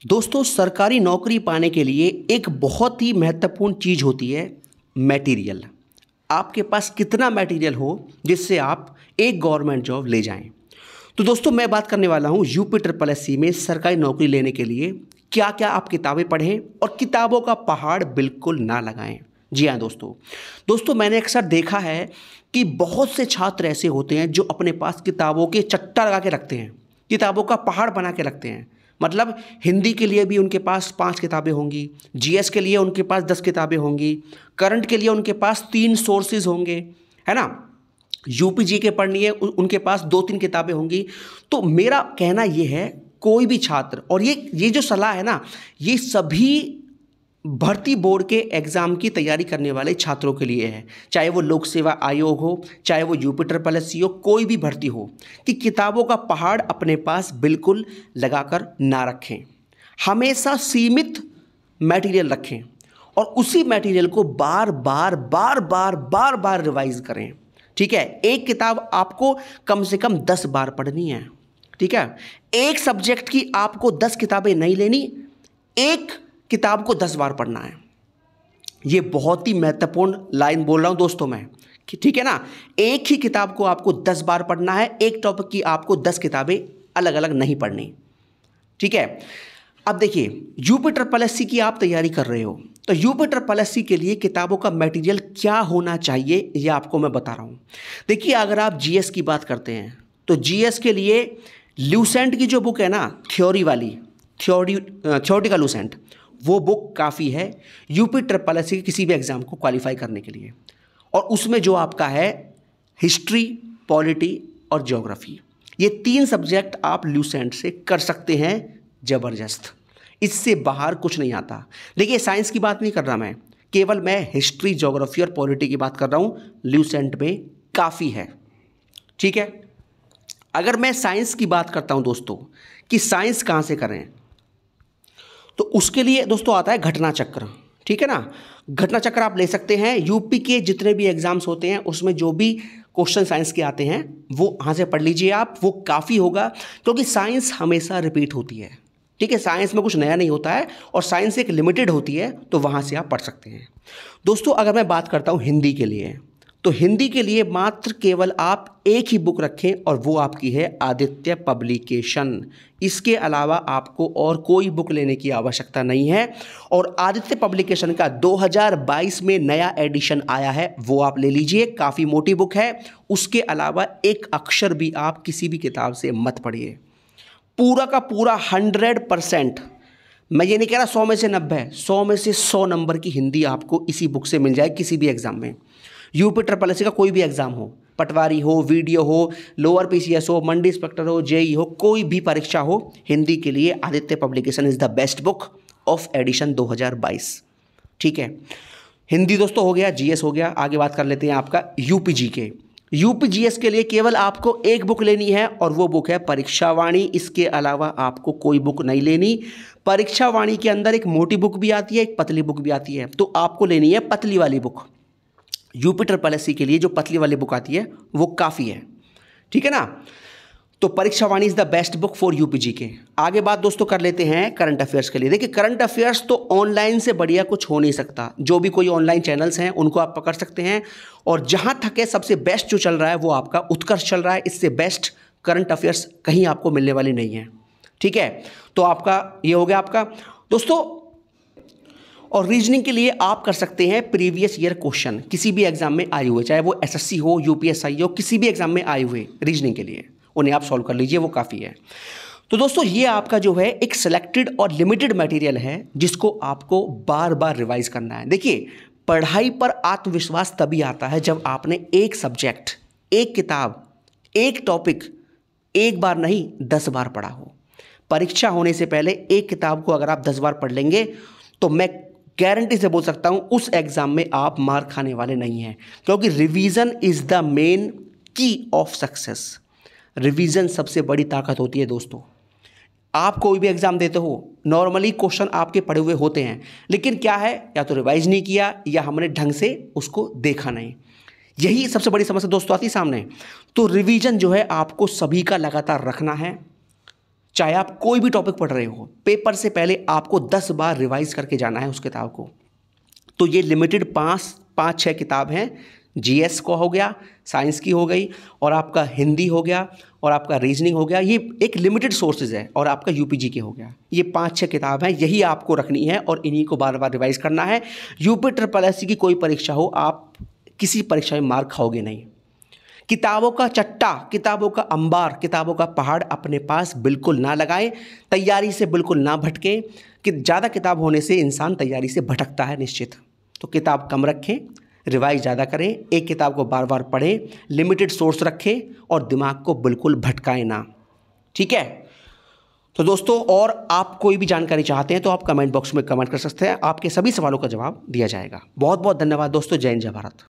दोस्तों, सरकारी नौकरी पाने के लिए एक बहुत ही महत्वपूर्ण चीज़ होती है मटेरियल। आपके पास कितना मटेरियल हो जिससे आप एक गवर्नमेंट जॉब ले जाएं। तो दोस्तों, मैं बात करने वाला हूं यूपी ट्रिपल एससी में सरकारी नौकरी लेने के लिए क्या क्या आप किताबें पढ़ें और किताबों का पहाड़ बिल्कुल ना लगाएं। जी हाँ दोस्तों, मैंने अक्सर देखा है कि बहुत से छात्र ऐसे होते हैं जो अपने पास किताबों के चट्टा लगा के रखते हैं, किताबों का पहाड़ बना के रखते हैं। मतलब हिंदी के लिए भी उनके पास 5 किताबें होंगी, जीएस के लिए उनके पास 10 किताबें होंगी, करंट के लिए उनके पास 3 सोर्सेज होंगे, है ना। यूपीजी के पढ़नी है उनके पास 2-3 किताबें होंगी। तो मेरा कहना ये है, कोई भी छात्र, और ये जो सलाह है ना, ये सभी भर्ती बोर्ड के एग्ज़ाम की तैयारी करने वाले छात्रों के लिए है। चाहे वो लोक सेवा आयोग हो, चाहे वो यूपी ट्रिपल एससी हो, कोई भी भर्ती हो, कि किताबों का पहाड़ अपने पास बिल्कुल लगाकर ना रखें। हमेशा सीमित मटेरियल रखें और उसी मटेरियल को बार बार रिवाइज करें। ठीक है, एक किताब आपको कम से कम 10 बार पढ़नी है। ठीक है, एक सब्जेक्ट की आपको 10 किताबें नहीं लेनी, एक किताब को 10 बार पढ़ना है। ये बहुत ही महत्वपूर्ण लाइन बोल रहा हूं दोस्तों मैं, ठीक है ना। एक ही किताब को आपको 10 बार पढ़ना है, एक टॉपिक की आपको 10 किताबें अलग अलग नहीं पढ़नी। ठीक है, अब देखिए, यूपी ट्रिपल एससी की आप तैयारी कर रहे हो, तो यूपी ट्रिपल एससी के लिए किताबों का मटेरियल क्या होना चाहिए ये आपको मैं बता रहा हूं। देखिए, अगर आप जीएस की बात करते हैं तो जीएस के लिए लूसेंट की जो बुक है ना, थ्योरेटिकल लूसेंट, वो बुक काफ़ी है यूपी ट्रिपल एससी के किसी भी एग्ज़ाम को क्वालिफाई करने के लिए। और उसमें जो आपका है हिस्ट्री, पॉलिटी और ज्योग्राफी, ये 3 सब्जेक्ट आप लूसेंट से कर सकते हैं ज़बरदस्त। इससे बाहर कुछ नहीं आता। देखिए, साइंस की बात नहीं कर रहा मैं, केवल मैं हिस्ट्री, ज्योग्राफी और पॉलिटी की बात कर रहा हूँ। लूसेंट में काफ़ी है। ठीक है, अगर मैं साइंस की बात करता हूँ दोस्तों, कि साइंस कहाँ से करें, तो उसके लिए दोस्तों आता है घटना चक्र। ठीक है ना, घटना चक्र आप ले सकते हैं। यूपी के जितने भी एग्जाम्स होते हैं उसमें जो भी क्वेश्चन साइंस के आते हैं वो वहाँ से पढ़ लीजिए आप, वो काफ़ी होगा, क्योंकि साइंस हमेशा रिपीट होती है। ठीक है, साइंस में कुछ नया नहीं होता है और साइंस एक लिमिटेड होती है, तो वहाँ से आप पढ़ सकते हैं। दोस्तों, अगर मैं बात करता हूँ हिंदी के लिए, तो हिंदी के लिए मात्र केवल आप एक ही बुक रखें और वो आपकी है आदित्य पब्लिकेशन। इसके अलावा आपको और कोई बुक लेने की आवश्यकता नहीं है। और आदित्य पब्लिकेशन का 2022 में नया एडिशन आया है, वो आप ले लीजिए, काफ़ी मोटी बुक है। उसके अलावा एक अक्षर भी आप किसी भी किताब से मत पढ़िए। पूरा का पूरा 100%, मैं ये नहीं कह रहा 100 में से 90, 100 में से 100 नंबर की हिंदी आपको इसी बुक से मिल जाए किसी भी एग्जाम में। यूपी ट्रिपल एससी का कोई भी एग्जाम हो, पटवारी हो, वीडियो हो, लोअर पीसीएस हो, मंडी इंस्पेक्टर हो, जेई हो, कोई भी परीक्षा हो, हिंदी के लिए Aditya publication is the best book of edition 2022। ठीक है, हिंदी दोस्तों हो गया, जीएस हो गया। आगे बात कर लेते हैं आपका यूपीजी के। यूपी जीएस के लिए केवल आपको एक बुक लेनी है और वो बुक है परीक्षा वाणी। इसके अलावा आपको कोई बुक नहीं लेनी। परीक्षा वाणी के अंदर एक मोटी बुक भी आती है, एक पतली बुक भी आती है, तो आपको लेनी है पतली वाली बुक। यूपी ट्रिपल एससी के लिए जो पतली वाली बुक आती है वो काफ़ी है। ठीक है ना, तो Pariksha Vani is the best book for यूपीजी के। आगे बात दोस्तों कर लेते हैं करंट अफेयर्स के लिए। देखिए, करंट अफेयर्स तो ऑनलाइन से बढ़िया कुछ हो नहीं सकता। जो भी कोई ऑनलाइन चैनल्स हैं उनको आप पकड़ सकते हैं, और जहाँ तक है सबसे बेस्ट जो चल रहा है वो आपका उत्कर्ष चल रहा है। इससे बेस्ट करंट अफेयर्स कहीं आपको मिलने वाली नहीं है। ठीक है, तो आपका ये हो गया आपका दोस्तों। और रीजनिंग के लिए आप कर सकते हैं प्रीवियस ईयर क्वेश्चन, किसी भी एग्जाम में आए हुए, चाहे वो एसएससी हो, यूपीएसआई हो, किसी भी एग्जाम में आए हुए रीजनिंग के लिए, उन्हें आप सॉल्व कर लीजिए, वो काफ़ी है। तो दोस्तों, ये आपका जो है एक सिलेक्टेड और लिमिटेड मटेरियल है जिसको आपको बार बार रिवाइज करना है। देखिए, पढ़ाई पर आत्मविश्वास तभी आता है जब आपने एक सब्जेक्ट, एक किताब, एक टॉपिक एक बार नहीं 10 बार पढ़ा हो। परीक्षा होने से पहले एक किताब को अगर आप 10 बार पढ़ लेंगे तो मैं गारंटी से बोल सकता हूं उस एग्जाम में आप मार खाने वाले नहीं हैं, क्योंकि रिवीजन इज द मेन की ऑफ सक्सेस। रिवीजन सबसे बड़ी ताकत होती है दोस्तों। आप कोई भी एग्जाम देते हो, नॉर्मली क्वेश्चन आपके पढ़े हुए होते हैं, लेकिन क्या है, या तो रिवाइज नहीं किया या हमने ढंग से उसको देखा नहीं। यही सबसे बड़ी समस्या दोस्तों आती है सामने। तो रिवीजन जो है आपको सभी का लगातार रखना है। चाहे आप कोई भी टॉपिक पढ़ रहे हो, पेपर से पहले आपको 10 बार रिवाइज करके जाना है उस किताब को। तो ये लिमिटेड 5-6 किताब हैं। जीएस को हो गया, साइंस की हो गई, और आपका हिंदी हो गया, और आपका रीजनिंग हो गया। ये एक लिमिटेड सोर्सेज है, और आपका यूपीजी के हो गया। ये 5-6 किताब हैं, यही आपको रखनी है और इन्हीं को बार बार रिवाइज करना है। यूपी ट्रिपल एससी की कोई परीक्षा हो, आप किसी परीक्षा में मार्क खाओगे नहीं। किताबों का चट्टा, किताबों का अंबार, किताबों का पहाड़ अपने पास बिल्कुल ना लगाएं। तैयारी से बिल्कुल ना भटकें, कि ज़्यादा किताब होने से इंसान तैयारी से भटकता है निश्चित। तो किताब कम रखें, रिवाइज ज़्यादा करें, एक किताब को बार बार पढ़ें, लिमिटेड सोर्स रखें और दिमाग को बिल्कुल भटकाएं ना। ठीक है। तो दोस्तों, और आप कोई भी जानकारी चाहते हैं तो आप कमेंट बॉक्स में कमेंट कर सकते हैं, आपके सभी सवालों का जवाब दिया जाएगा। बहुत बहुत धन्यवाद दोस्तों। जय हिंद, जय भारत।